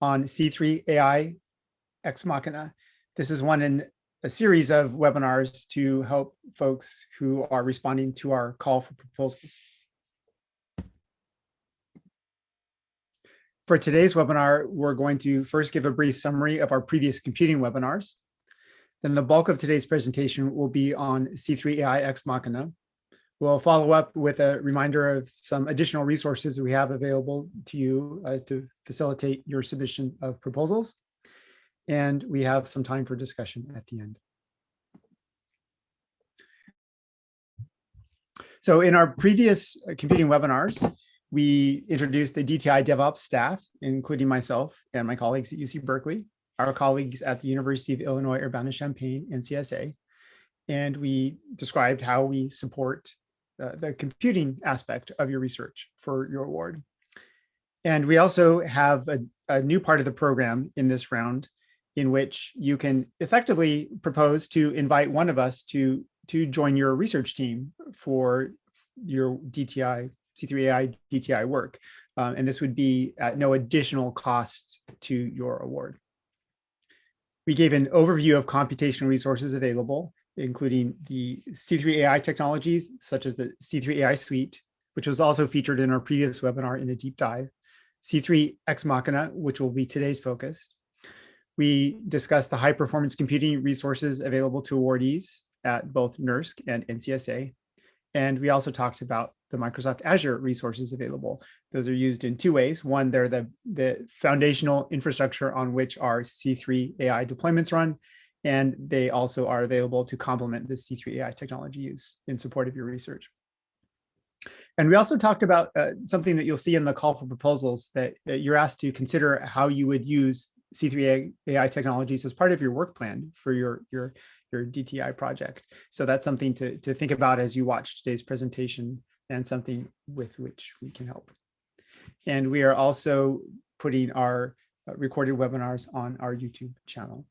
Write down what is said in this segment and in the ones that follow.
on C3AI Ex Machina. This is one in a series of webinars to help folks who are responding to our call for proposals. For today's webinar, we're going to first give a brief summary of our previous computing webinars. Then the bulk of today's presentation will be on C3AI Ex Machina. We'll follow up with a reminder of some additional resources we have available to you to facilitate your submission of proposals. And we have some time for discussion at the end. So in our previous computing webinars, we introduced the DTI DevOps staff, including myself and my colleagues at UC Berkeley, our colleagues at the University of Illinois Urbana-Champaign and CSA. And we described how we support the computing aspect of your research for your award. And we also have a new part of the program in this round in which you can effectively propose to invite one of us to join your research team for your DTI, C3AI DTI work. And this would be at no additional cost to your award. We gave an overview of computational resources available, including the C3AI technologies, such as the C3AI suite, which was also featured in our previous webinar in a deep dive, C3 Ex Machina, which will be today's focus. We discussed the high performance computing resources available to awardees at both NERSC and NCSA. And we also talked about the Microsoft Azure resources available. Those are used in two ways. One, they're the foundational infrastructure on which our C3 AI deployments run, and they also are available to complement the C3 AI technology use in support of your research. And we also talked about something that you'll see in the call for proposals, that you're asked to consider how you would use C3 AI technologies as part of your work plan for your DTI project. So that's something to think about as you watch today's presentation, and something with which we can help. And we are also putting our recorded webinars on our YouTube channel.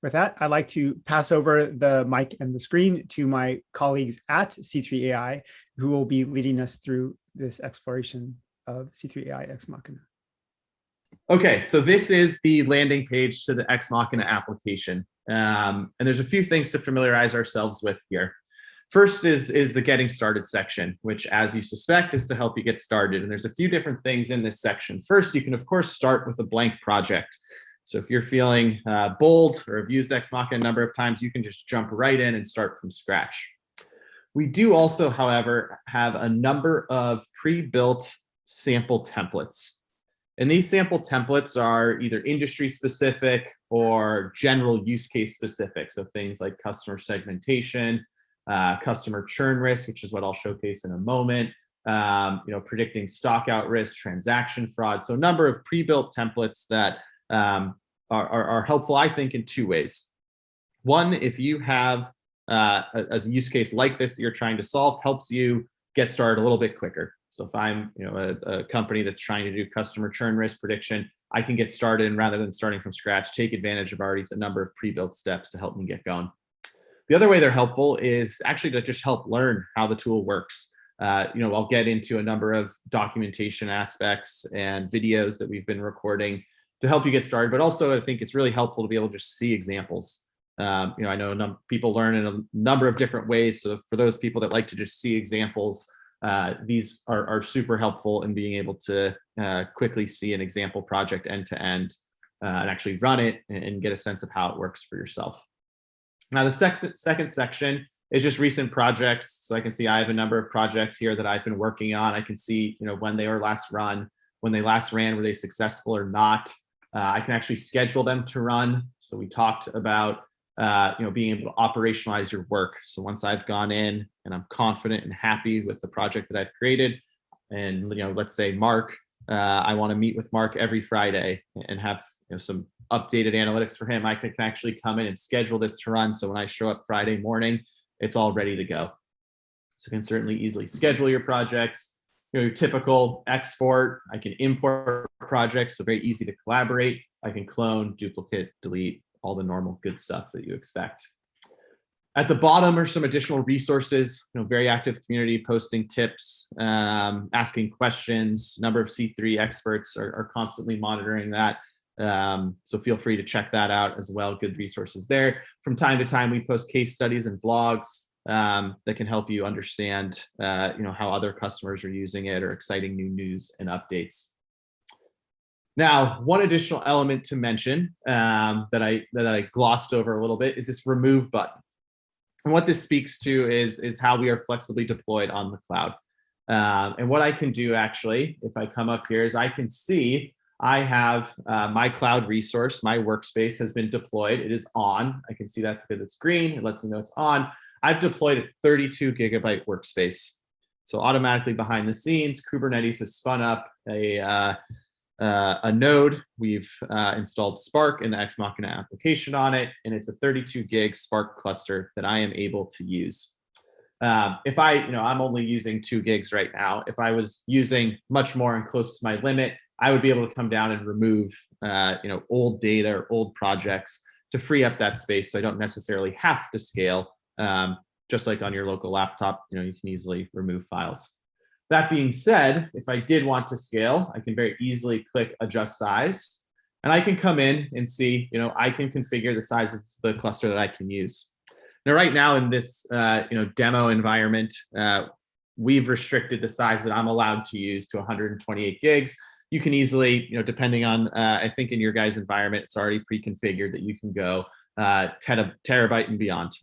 With that, I'd like to pass over the mic and the screen to my colleagues at C3AI, who will be leading us through this exploration of C3AI Ex Machina. Okay, so this is the landing page to the Ex Machina application. And there's a few things to familiarize ourselves with here. First is the getting started section, which, as you suspect, is to help you get started. And there's a few different things in this section. First, you can, of course, start with a blank project. So if you're feeling bold or have used Ex Machina a number of times, you can just jump right in and start from scratch. We do also, however, have a number of pre-built sample templates. And these sample templates are either industry specific or general use case specific. So things like customer segmentation, customer churn risk, which is what I'll showcase in a moment, predicting stock out risk, transaction fraud. So a number of pre-built templates that are helpful, I think, in two ways. One, if you have a use case like this that you're trying to solve, helps you get started a little bit quicker. So if I'm a company that's trying to do customer churn risk prediction, I can get started, and rather than starting from scratch, take advantage of already a number of pre-built steps to help me get going. The other way they're helpful is actually to just help learn how the tool works. I'll get into a number of documentation aspects and videos that we've been recording to help you get started, but also I think it's really helpful to be able to just see examples. I know people learn in a number of different ways. So for those people that like to just see examples, these are super helpful in being able to quickly see an example project end to end and actually run it and get a sense of how it works for yourself. Now, the second section is just recent projects. So I can see I have a number of projects here that I've been working on. I can see when they were last run, when they last ran, were they successful or not. I can actually schedule them to run. So we talked about being able to operationalize your work. So once I've gone in and I'm confident and happy with the project that I've created, and let's say Mark, I want to meet with Mark every Friday and have some updated analytics for him. I can actually come in and schedule this to run. So when I show up Friday morning, it's all ready to go. So you can certainly easily schedule your projects. Your typical export, I can import projects, so very easy to collaborate. I can clone, duplicate, delete, all the normal good stuff that you expect. At the bottom are some additional resources, very active community posting tips, asking questions. Number of C3 experts are constantly monitoring that. So feel free to check that out as well. Good resources there. From time to time, we post case studies and blogs that can help you understand, how other customers are using it or exciting new news and updates. Now, one additional element to mention that I glossed over a little bit is this remove button. And what this speaks to is how we are flexibly deployed on the cloud. And what I can do actually, if I come up here, is I can see I have my cloud resource, my workspace has been deployed. It is on. I can see that because it's green. It lets me know it's on. I've deployed a 32 gigabyte workspace. So automatically behind the scenes, Kubernetes has spun up a node. We've installed Spark in the Ex Machina application on it, and it's a 32 gig Spark cluster that I am able to use. If I'm only using 2 gigs right now. If I was using much more and close to my limit, I would be able to come down and remove, old data or old projects to free up that space. So I don't necessarily have to scale. Just like on your local laptop, you can easily remove files. That being said, if I did want to scale, I can very easily click adjust size, and I can come in and see, I can configure the size of the cluster that I can use. Now, right now in this, demo environment, we've restricted the size that I'm allowed to use to 128 gigs. You can easily, depending on, I think in your guys' environment, it's already pre-configured that you can go terabyte and beyond.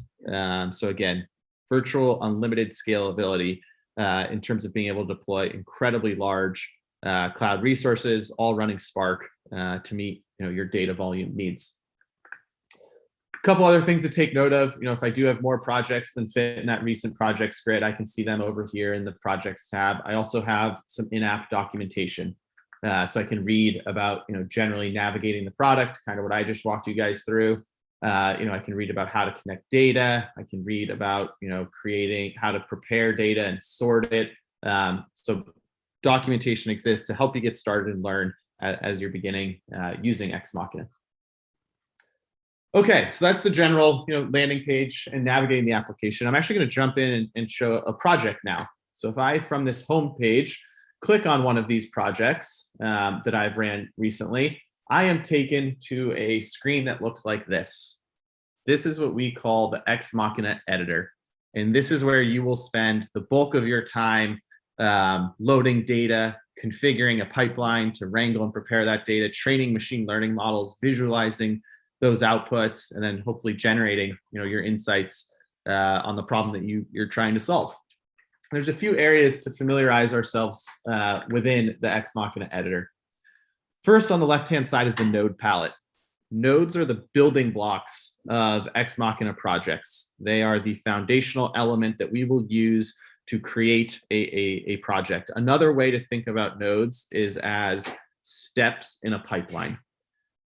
So again, virtual unlimited scalability. In terms of being able to deploy incredibly large cloud resources, all running Spark to meet your data volume needs. A couple other things to take note of. If I do have more projects than fit in that recent projects grid, I can see them over here in the projects tab. I also have some in-app documentation, so I can read about generally navigating the product, kind of what I just walked you guys through. I can read about how to connect data. I can read about, creating how to prepare data and sort it. So documentation exists to help you get started and learn as you're beginning using Ex Machina. Okay, so that's the general, landing page and navigating the application. I'm actually going to jump in and show a project now. So if I, from this home page, click on one of these projects that I've ran recently, I am taken to a screen that looks like this. This is what we call the Ex Machina Editor. And this is where you will spend the bulk of your time loading data, configuring a pipeline to wrangle and prepare that data, training machine learning models, visualizing those outputs, and then hopefully generating your insights on the problem that you're trying to solve. There's a few areas to familiarize ourselves within the Ex Machina Editor. First, on the left-hand side is the node palette. Nodes are the building blocks of Ex Machina projects. They are the foundational element that we will use to create a project. Another way to think about nodes is as steps in a pipeline.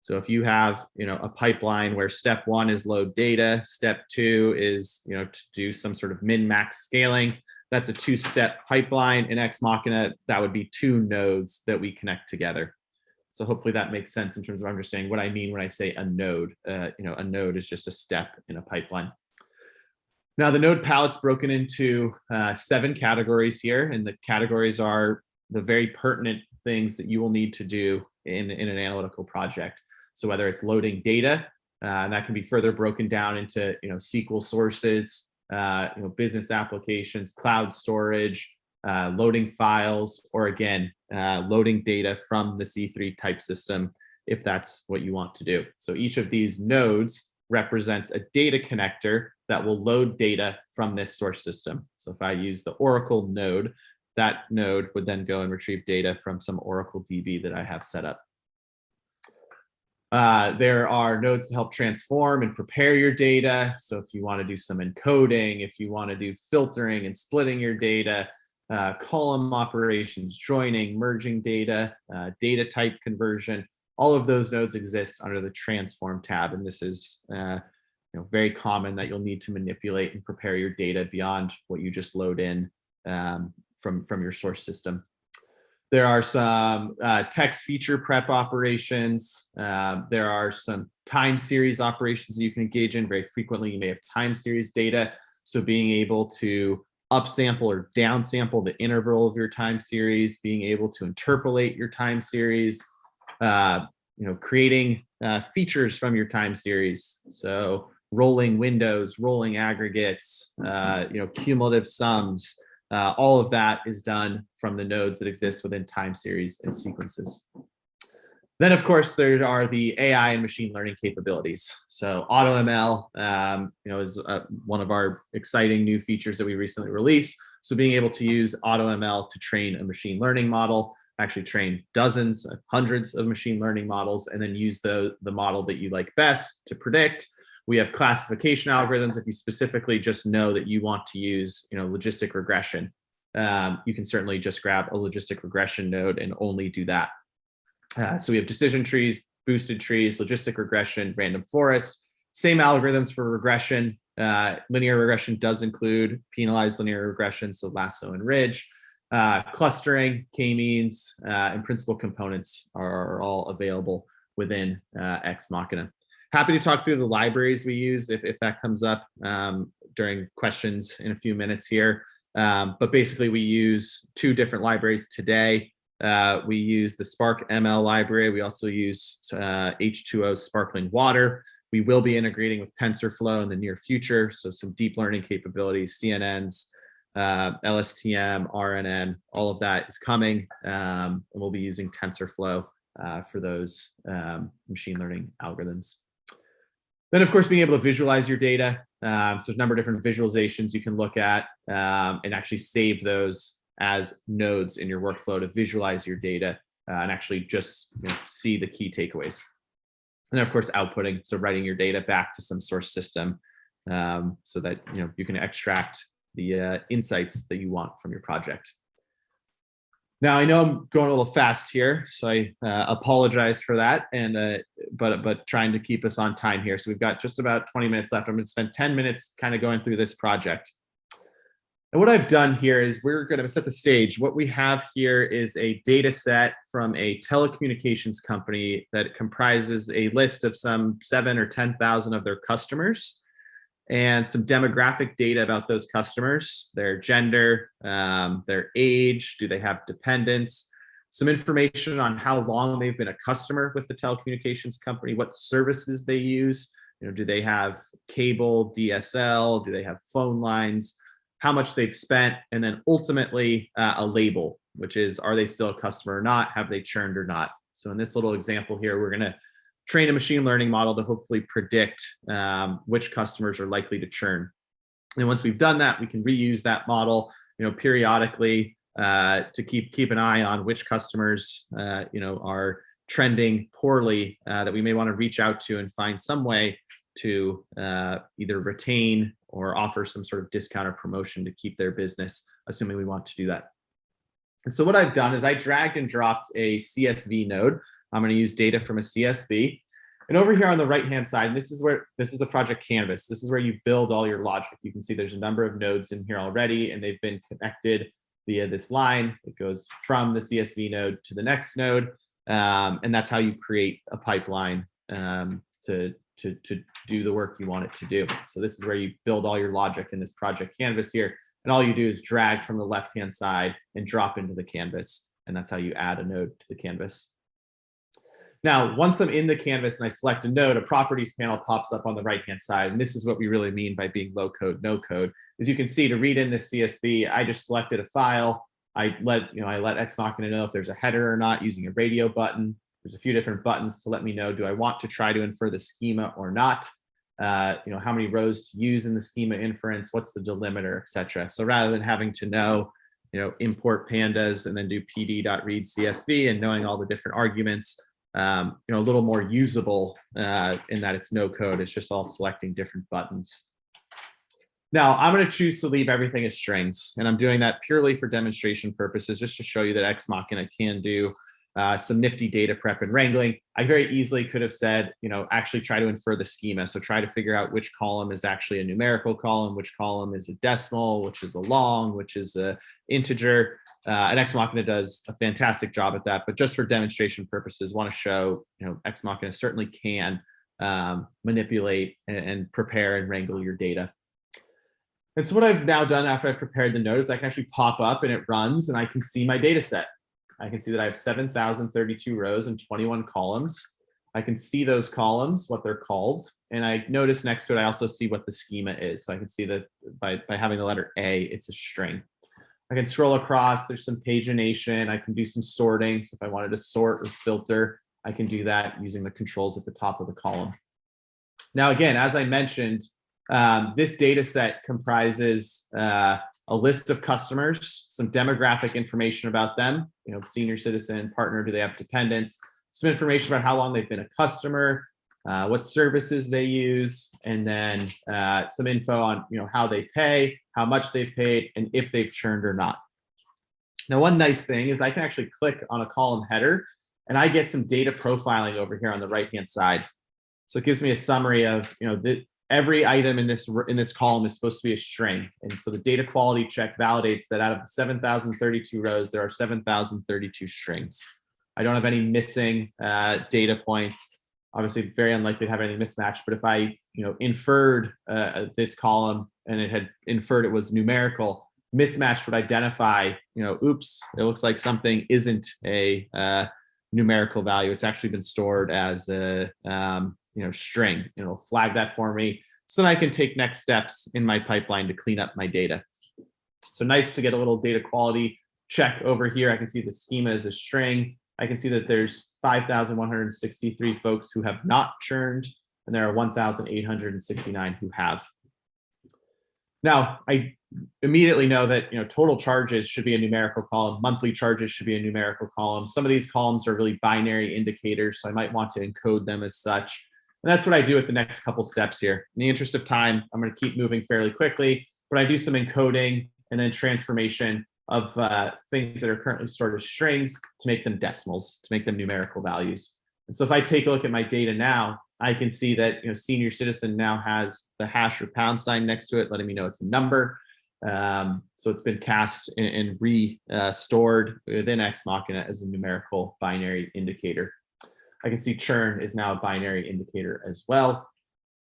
So if you have a pipeline where step 1 is load data, step 2 is to do some sort of min-max scaling, that's a 2-step pipeline. In Ex Machina, that would be 2 nodes that we connect together. So hopefully that makes sense in terms of understanding what I mean when I say a node. A node is just a step in a pipeline. Now the node palette's broken into 7 categories here, and the categories are the very pertinent things that you will need to do in an analytical project. So whether it's loading data, and that can be further broken down into SQL sources, business applications, cloud storage, loading files, or again, loading data from the C3 type system, if that's what you want to do. So each of these nodes represents a data connector that will load data from this source system. So if I use the Oracle node, that node would then go and retrieve data from some Oracle DB that I have set up. There are nodes to help transform and prepare your data. So if you want to do some encoding, if you want to do filtering and splitting your data, column operations, joining, merging data, data type conversion, all of those nodes exist under the transform tab. And this is very common that you'll need to manipulate and prepare your data beyond what you just load in from your source system. There are some text feature prep operations. There are some time series operations that you can engage in. Very frequently, you may have time series data. So being able to upsample or downsample the interval of your time series, being able to interpolate your time series, creating features from your time series. So rolling windows, rolling aggregates, cumulative sums. All of that is done from the nodes that exist within time series and sequences. Then, of course, there are the AI and machine learning capabilities. So AutoML, is one of our exciting new features that we recently released. So being able to use AutoML to train a machine learning model, actually train dozens, hundreds of machine learning models, and then use the model that you like best to predict. We have classification algorithms. If you specifically just know that you want to use, logistic regression, you can certainly just grab a logistic regression node and only do that. So we have decision trees, boosted trees, logistic regression, random forest. Same algorithms for regression. Linear regression does include penalized linear regression, so lasso and ridge. Clustering, k-means, and principal components are all available within Ex Machina. Happy to talk through the libraries we use if that comes up during questions in a few minutes here. But basically, we use two different libraries today. We use the Spark ML library. We also use H2O sparkling water. We will be integrating with TensorFlow in the near future. So some deep learning capabilities, CNNs, LSTM, RNN, all of that is coming. And we'll be using TensorFlow for those machine learning algorithms. Then, of course, being able to visualize your data. So there's a number of different visualizations you can look at and actually save those as nodes in your workflow to visualize your data and actually just see the key takeaways. And then, of course, outputting, so writing your data back to some source system so that you can extract the insights that you want from your project. Now, I know I'm going a little fast here, so I apologize for that, and but trying to keep us on time here. So we've got just about 20 minutes left. I'm going to spend 10 minutes kind of going through this project. And what I've done here is we're going to set the stage. What we have here is a data set from a telecommunications company that comprises a list of some 7,000 or 10,000 of their customers, and some demographic data about those customers, their gender, their age, do they have dependents, some information on how long they've been a customer with the telecommunications company, what services they use, do they have cable, DSL, do they have phone lines, how much they've spent, and then ultimately a label, which is, are they still a customer or not? Have they churned or not? So in this little example here, we're gonna train a machine learning model to hopefully predict which customers are likely to churn. And once we've done that, we can reuse that model, periodically to keep an eye on which customers, are trending poorly that we may want to reach out to and find some way to either retain or offer some sort of discount or promotion to keep their business, assuming we want to do that. And so what I've done is I dragged and dropped a CSV node. I'm going to use data from a CSV. And over here on the right-hand side, this is the project canvas. This is where you build all your logic. You can see there's a number of nodes in here already, and they've been connected via this line. It goes from the CSV node to the next node. And that's how you create a pipeline to do the work you want it to do. So this is where you build all your logic in this project canvas here. And all you do is drag from the left-hand side and drop into the canvas. And that's how you add a node to the canvas. Now, once I'm in the canvas and I select a node, a properties panel pops up on the right-hand side. And this is what we really mean by being low code, no code. As you can see, to read in this CSV, I just selected a file. I let Ex Machina know if there's a header or not using a radio button. There's a few different buttons to let me know, do I want to try to infer the schema or not? How many rows to use in the schema inference? What's the delimiter, et cetera. So rather than having to know, import pandas and then do pd.read CSV and knowing all the different arguments, a little more usable in that it's no code. It's just all selecting different buttons. Now, I'm going to choose to leave everything as strings, and I'm doing that purely for demonstration purposes, just to show you that Ex Machina can do some nifty data prep and wrangling. I very easily could have said, actually try to infer the schema. So try to figure out which column is actually a numerical column, which column is a decimal, which is a long, which is a integer. And Ex Machina does a fantastic job at that. But just for demonstration purposes, want to show, Ex Machina certainly can manipulate and prepare and wrangle your data. And so what I've now done after I've prepared the node is I can actually pop up and it runs and I can see my data set. I can see that I have 7,032 rows and 21 columns. I can see those columns, what they're called. And I notice next to it, I also see what the schema is. So I can see that by having the letter A, it's a string. I can scroll across, there's some pagination. I can do some sorting. So if I wanted to sort or filter, I can do that using the controls at the top of the column. Now, again, as I mentioned, this data set comprises a list of customers, some demographic information about them, senior citizen, partner, do they have dependents, some information about how long they've been a customer, what services they use, and then some info on how they pay, how much they've paid, and if they've churned or not. Now, one nice thing is I can actually click on a column header and I get some data profiling over here on the right-hand side. So it gives me a summary of, every item in this column is supposed to be a string. And so the data quality check validates that out of the 7,032 rows, there are 7,032 strings. I don't have any missing data points. Obviously, very unlikely to have anything mismatched. But if I, inferred this column and it had inferred it was numerical, mismatch would identify, oops, it looks like something isn't a numerical value. It's actually been stored as a string. It'll flag that for me, so then I can take next steps in my pipeline to clean up my data. So nice to get a little data quality check over here. I can see the schema is a string. I can see that there's 5,163 folks who have not churned, and there are 1,869 who have. Now, I immediately know that total charges should be a numerical column, monthly charges should be a numerical column. Some of these columns are really binary indicators, so I might want to encode them as such. And that's what I do with the next couple steps here. In the interest of time, I'm going to keep moving fairly quickly, but I do some encoding and then transformation of things that are currently stored as strings to make them decimals, to make them numerical values. And so if I take a look at my data now, I can see that senior citizen now has the hash or pound sign next to it, letting me know it's a number. So it's been cast and restored within Ex Machina as a numerical binary indicator. I can see churn is now a binary indicator as well.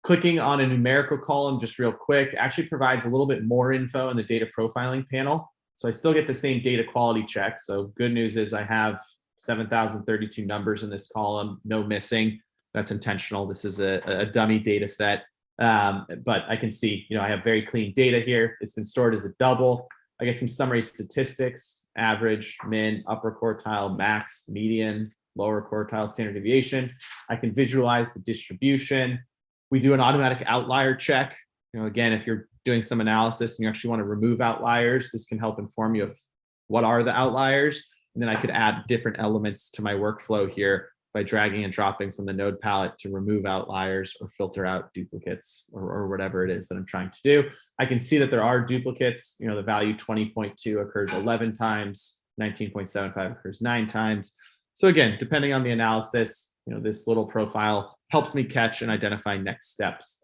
Clicking on a numerical column just real quick actually provides a little bit more info in the data profiling panel. So I still get the same data quality check. So good news is I have 7,032 numbers in this column, no missing. That's intentional. This is a dummy data set. But I can see, I have very clean data here. It's been stored as a double. I get some summary statistics, average, min, upper quartile, max, median, lower quartile, standard deviation. I can visualize the distribution. We do an automatic outlier check. Again, if you're doing some analysis and you actually want to remove outliers, this can help inform you of what are the outliers. And then I could add different elements to my workflow here by dragging and dropping from the node palette to remove outliers or filter out duplicates or whatever it is that I'm trying to do. I can see that there are duplicates. The value 20.2 occurs 11 times, 19.75 occurs 9 times. So again, depending on the analysis, this little profile helps me catch and identify next steps,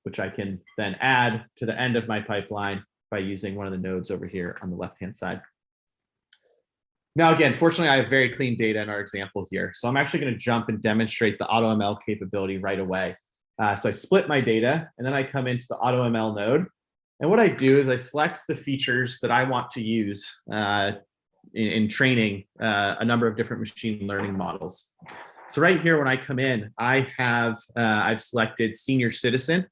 which I can then add to the end of my pipeline by using one of the nodes over here on the left-hand side. Now, again, fortunately, I have very clean data in our example here. So I'm actually going to jump and demonstrate the AutoML capability right away. So I split my data, and then I come into the AutoML node. And what I do is I select the features that I want to use in training a number of different machine learning models. So right here, when I come in, I've selected senior citizen.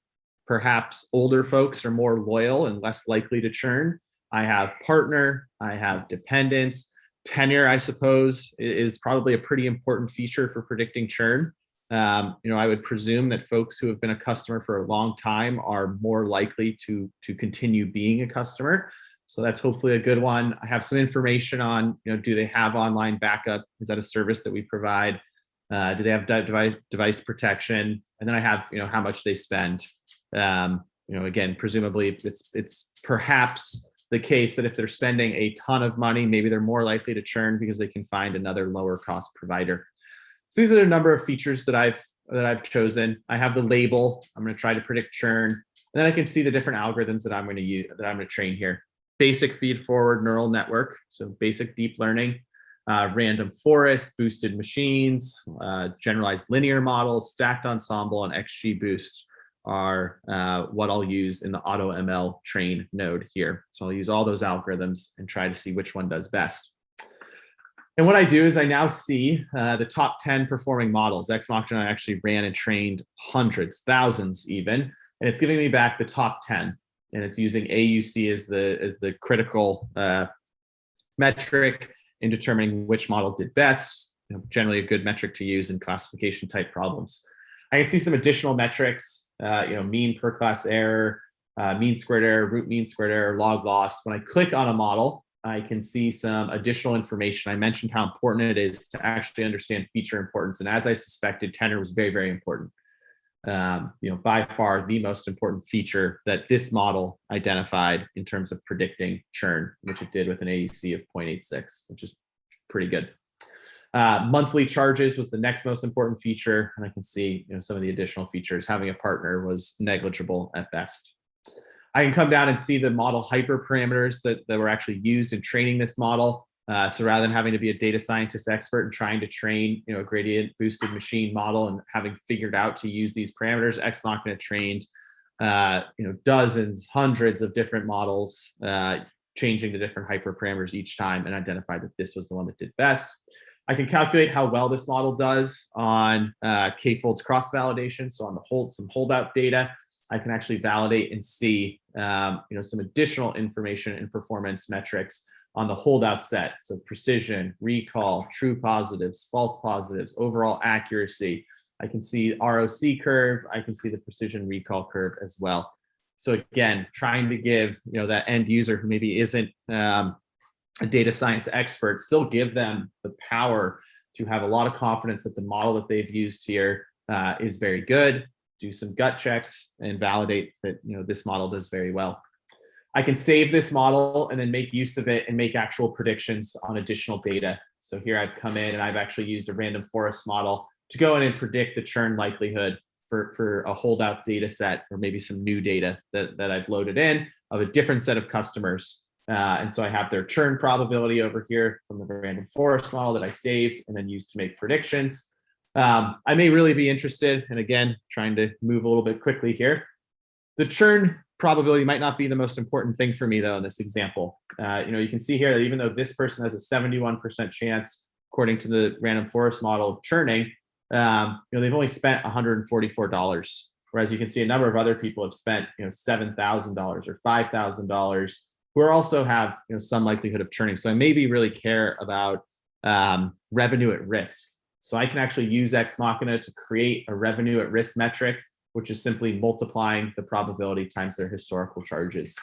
Perhaps older folks are more loyal and less likely to churn. I have partner, I have dependents. Tenure, I suppose, is probably a pretty important feature for predicting churn. I would presume that folks who have been a customer for a long time are more likely to continue being a customer. So that's hopefully a good one. I have some information on, do they have online backup? Is that a service that we provide? Do they have device protection? And then I have, how much they spend. Again, presumably it's perhaps the case that if they're spending a ton of money, maybe they're more likely to churn because they can find another lower cost provider. So these are a number of features that I've chosen. I have the label. I'm going to try to predict churn, and then I can see the different algorithms that I'm going to use, that I'm going to train here. basic feed-forward neural network, so basic deep learning, random forest, boosted machines, generalized linear models, stacked ensemble, and XGBoost are what I'll use in the AutoML train node here. So I'll use all those algorithms and try to see which one does best. And what I do is I now see the top 10 performing models. Ex Machina actually ran and trained hundreds, thousands even, and it's giving me back the top 10. And it's using AUC as the critical metric in determining which model did best. Generally a good metric to use in classification type problems. I can see some additional metrics, mean per class error, mean squared error, root mean squared error, log loss. When I click on a model, I can see some additional information. I mentioned how important it is to actually understand feature importance. And as I suspected, tenor was very, very important. By far the most important feature that this model identified in terms of predicting churn, which it did with an AUC of 0.86, which is pretty good. Monthly charges was the next most important feature, and I can see some of the additional features. Having a partner was negligible at best. I can come down and see the model hyperparameters that were actually used in training this model. So rather than having to be a data scientist expert and trying to train a gradient boosted machine model and having figured out to use these parameters, Ex Machina trained dozens, hundreds of different models, changing the different hyperparameters each time, and identified that this was the one that did best. I can calculate how well this model does on k-folds cross-validation. So on the some holdout data, I can actually validate and see some additional information and performance metrics on the holdout set. So precision, recall, true positives, false positives, overall accuracy. I can see ROC curve. I can see the precision recall curve as well. So again, trying to give that end user who maybe isn't a data science expert, still give them the power to have a lot of confidence that the model that they've used here is very good. Do some gut checks and validate that this model does very well. I can save this model and then make use of it and make actual predictions on additional data. So here I've come in and I've actually used a random forest model to go in and predict the churn likelihood for a holdout data set, or maybe some new data that I've loaded in of a different set of customers. And so I have their churn probability over here from the random forest model that I saved and then used to make predictions. I may really be interested, and again, trying to move a little bit quickly here. The churn probability might not be the most important thing for me though in this example. You can see here that even though this person has a 71% chance, according to the random forest model, of churning, they've only spent $144. Whereas you can see a number of other people have spent $7,000 or $5,000, who also have some likelihood of churning. So I maybe really care about revenue at risk. So I can actually use Ex Machina to create a revenue at risk metric, which is simply multiplying the probability times their historical charges.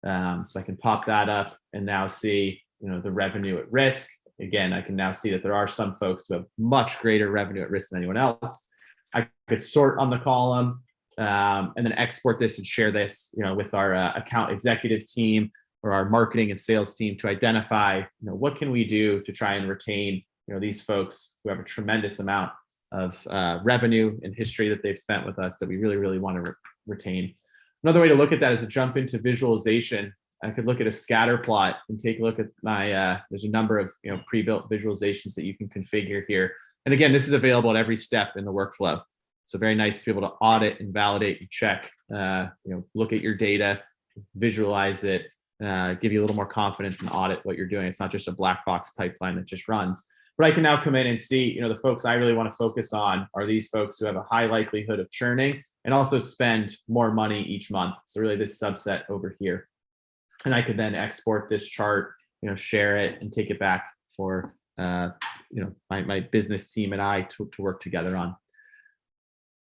So I can pop that up and now see the revenue at risk. Again, I can now see that there are some folks who have much greater revenue at risk than anyone else. I could sort on the column and then export this and share this with our account executive team or our marketing and sales team to identify what can we do to try and retain these folks who have a tremendous amount of revenue and history that they've spent with us that we really, really want to retain. Another way to look at that is to jump into visualization. I could look at a scatter plot and take a look at my, there's a number of pre-built visualizations that you can configure here. And again, this is available at every step in the workflow. So very nice to be able to audit and validate and check, look at your data, visualize it, give you a little more confidence and audit what you're doing. It's not just a black box pipeline that just runs. But I can now come in and see, the folks I really want to focus on are these folks who have a high likelihood of churning and also spend more money each month. So really this subset over here. And I could then export this chart, share it and take it back for, my business team and I to work together on.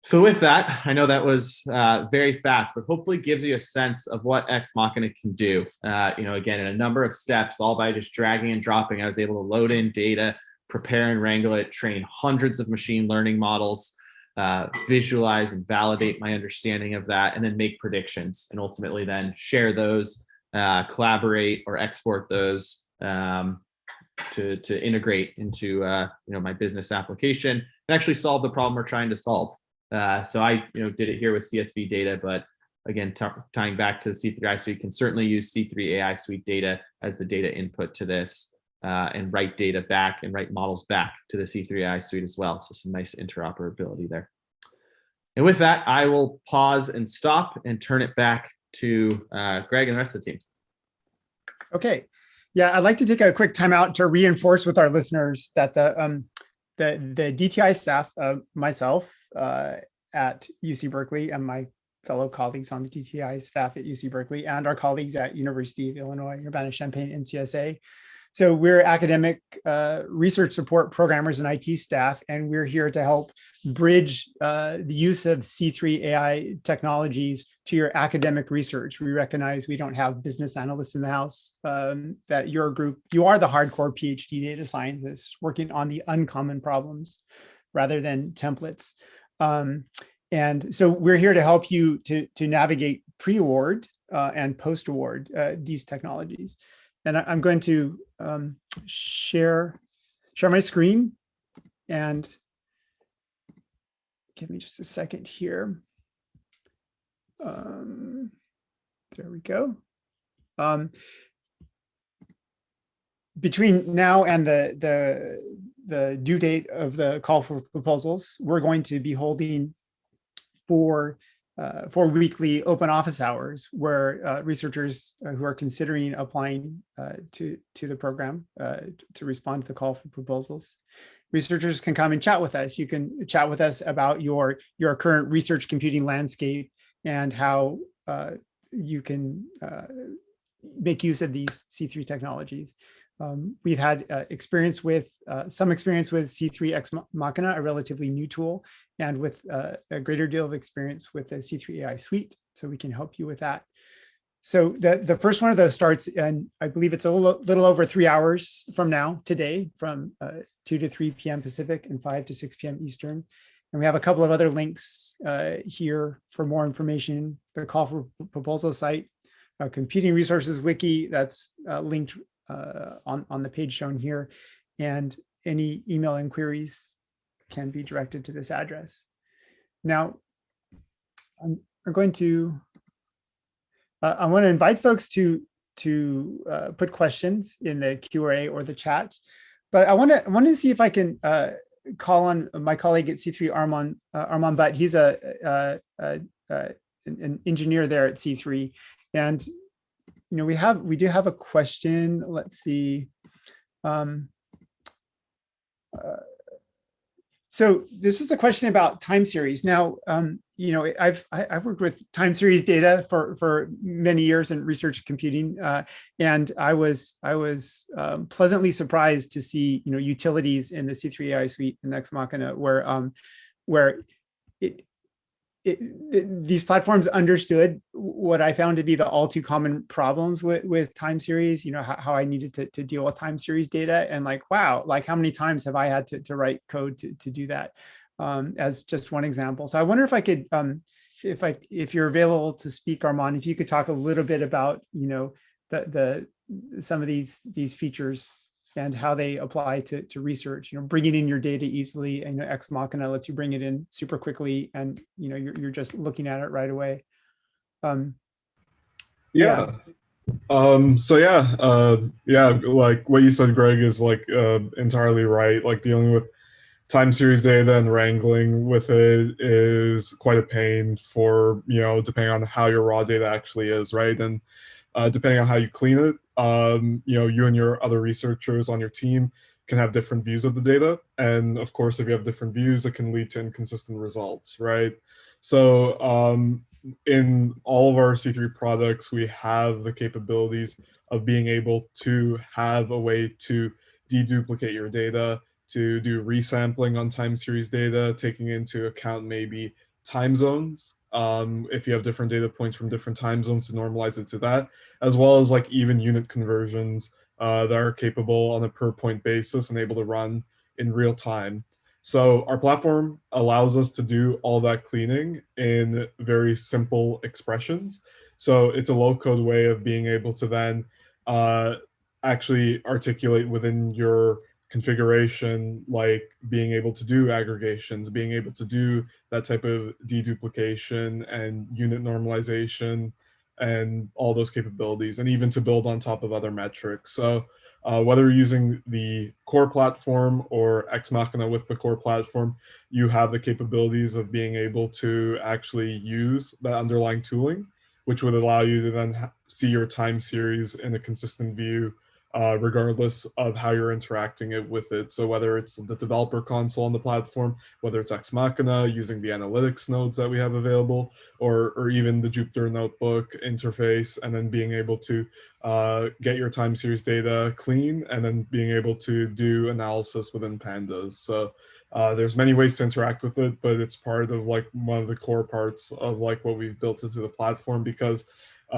So with that, I know that was very fast, but hopefully gives you a sense of what Ex Machina can do. Again, in a number of steps, all by just dragging and dropping, I was able to load in data, prepare and wrangle it, train hundreds of machine learning models, visualize and validate my understanding of that, and then make predictions, and ultimately then share those, collaborate or export those to integrate into my business application and actually solve the problem we're trying to solve. So I did it here with CSV data, but again, tying back to the C3AI suite, can certainly use C3AI suite data as the data input to this and write data back and write models back to the C3AI suite as well. So some nice interoperability there. And with that, I will pause and stop and turn it back to Greg and the rest of the team. Okay. Yeah, I'd like to take a quick time out to reinforce with our listeners that the DTI staff, myself at UC Berkeley, and my fellow colleagues on the DTI staff at UC Berkeley, and our colleagues at University of Illinois Urbana-Champaign NCSA. So we're academic research support programmers and IT staff, and we're here to help bridge the use of C3AI technologies to your academic research. We recognize we don't have business analysts in the house, that your group, you are the hardcore PhD data scientists working on the uncommon problems rather than templates. And so we're here to help you to navigate pre-award and post-award these technologies. And I'm going to share my screen, and give me just a second here. There we go. Between now and the due date of the call for proposals, we're going to be holding four weekly open office hours where researchers who are considering applying to the program to respond to the call for proposals, researchers can come and chat with us. You can chat with us about your current research computing landscape and how you can make use of these C3 technologies. We've had some experience with C3 Ex Machina, a relatively new tool, and with a greater deal of experience with the C3AI suite. So we can help you with that. So the first one of those starts, and I believe it's a little over 3 hours from now today, from 2 to 3 p.m. Pacific and 5 to 6 p.m. Eastern. And we have a couple of other links here for more information. The call for proposal site, computing resources wiki, that's linked on the page shown here, and any email inquiries can be directed to this address. Now, I'm going to I want to invite folks to put questions in the Q&A or the chat, but I want to see if I can call on my colleague at C3, Armand Butt. He's an engineer there at C3, and we do have a question. Let's see. So this is a question about time series. Now, I've worked with time series data for many years in research computing, and I was pleasantly surprised to see utilities in the C3AI suite and Ex Machina where these platforms understood what I found to be the all too common problems with time series, how I needed to deal with time series data, and wow, how many times have I had to write code to do that, as just one example. So I wonder if I could, if you're available to speak, Armand, if you could talk a little bit about, some of these features and how they apply to research, bringing in your data easily, and Ex Machina lets you bring it in super quickly, and you're just looking at it right away. Yeah. So yeah, like what you said, Greg, is entirely right. Dealing with time series data and wrangling with it is quite a pain for, depending on how your raw data actually is, right? And depending on how you clean it, you and your other researchers on your team can have different views of the data. And of course, if you have different views, it can lead to inconsistent results, right? So in all of our C3 products, we have the capabilities of being able to have a way to deduplicate your data, to do resampling on time series data, taking into account maybe time zones. If you have different data points from different time zones, to normalize it to that, as well as even unit conversions that are capable on a per point basis and able to run in real time. So our platform allows us to do all that cleaning in very simple expressions. So it's a low code way of being able to then actually articulate within your configuration, like being able to do aggregations, being able to do that type of deduplication and unit normalization and all those capabilities, and even to build on top of other metrics. So whether you're using the core platform or Ex Machina with the core platform, you have the capabilities of being able to actually use that underlying tooling, which would allow you to then see your time series in a consistent view, regardless of how you're interacting with it. So whether it's the developer console on the platform, whether it's Ex Machina using the analytics nodes that we have available, or even the Jupyter Notebook interface, and then being able to get your time series data clean, and then being able to do analysis within pandas. So there's many ways to interact with it, but it's part of like one of the core parts of like what we've built into the platform, because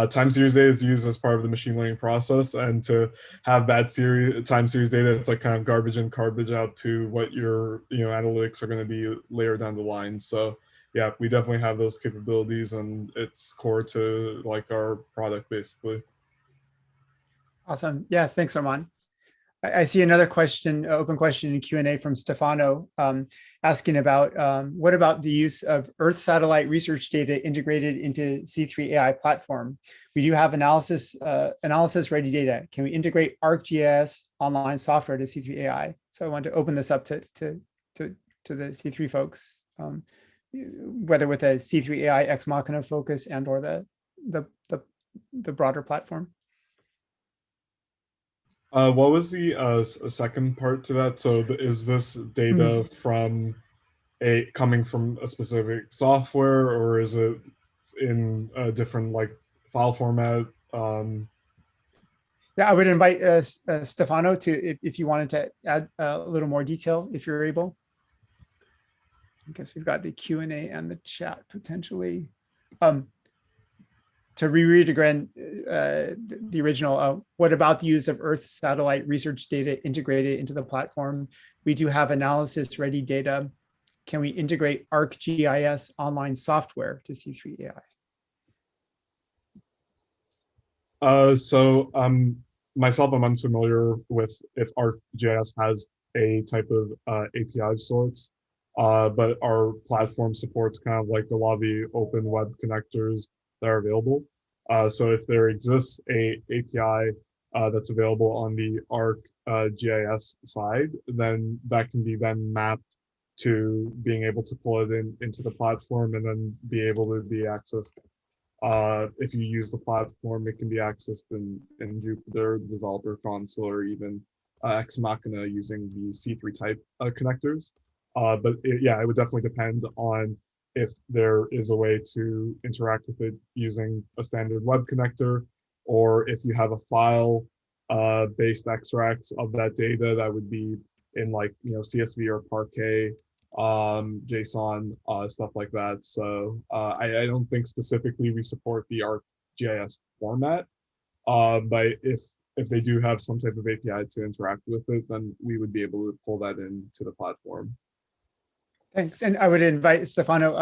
time series data is used as part of the machine learning process, and to have bad time series data, it's like kind of garbage in, garbage out to what your analytics are going to be later down the line. So yeah, we definitely have those capabilities, and it's core to like our product basically. Awesome. Yeah, thanks, Armand. I see another question, open question in Q&A from Stefano, asking about what about the use of Earth satellite research data integrated into C3 AI platform? We do have analysis ready data. Can we integrate ArcGIS online software to C3 AI? So I want to open this up to the C3 folks, whether with a C3 AI Ex Machina focus and or the broader platform. What was the second part to that? So is this data from coming from a specific software, or is it in a different like file format? Yeah, I would invite Stefano to, if you wanted to add a little more detail, if you're able. I guess we've got the Q&A and the chat potentially. To reread again the original, what about the use of Earth satellite research data integrated into the platform? We do have analysis ready data. Can we integrate ArcGIS online software to C3 AI? So myself, I'm unfamiliar with if ArcGIS has a type of API of sorts, but our platform supports kind of like a lot of the open web connectors that are available. So if there exists a API that's available on the ArcGIS side, then that can be then mapped to being able to pull it into the platform and then be able to be accessed. If you use the platform, it can be accessed in Jupyter, the developer console, or even Ex Machina using the C3 type connectors. But it would definitely depend on if there is a way to interact with it using a standard web connector, or if you have a file based extracts of that data that would be in like CSV or Parquet, JSON, stuff like that. So I don't think specifically we support the ArcGIS format, but if they do have some type of API to interact with it, then we would be able to pull that into the platform. Thanks. And I would invite Stefano,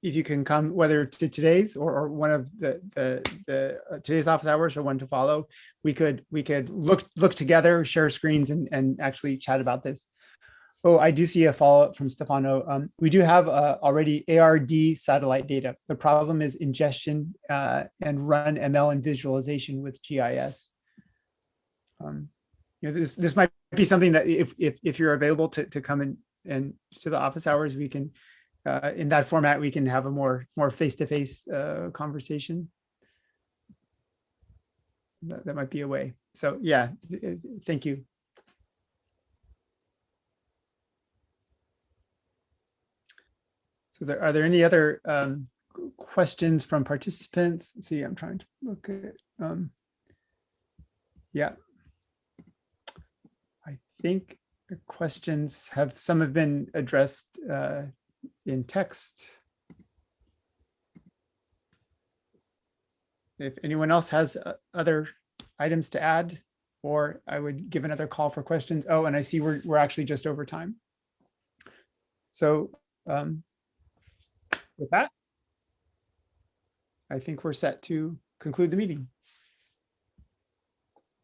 if you can come, whether to today's or one of the today's office hours or one to follow, we could look together, share screens, and actually chat about this. Oh, I do see a follow-up from Stefano. We do have already ARD satellite data. The problem is ingestion and run ML and visualization with GIS. This might be something that if you're available to come in and to the office hours, we can, in that format, we can have a more face-to-face conversation. That might be a way. So yeah, thank you. So are there any other questions from participants? Let's see, I'm trying to look at, yeah. I think the questions some have been addressed in text. If anyone else has other items to add, or I would give another call for questions. Oh, and I see we're actually just over time. So with that, I think we're set to conclude the meeting.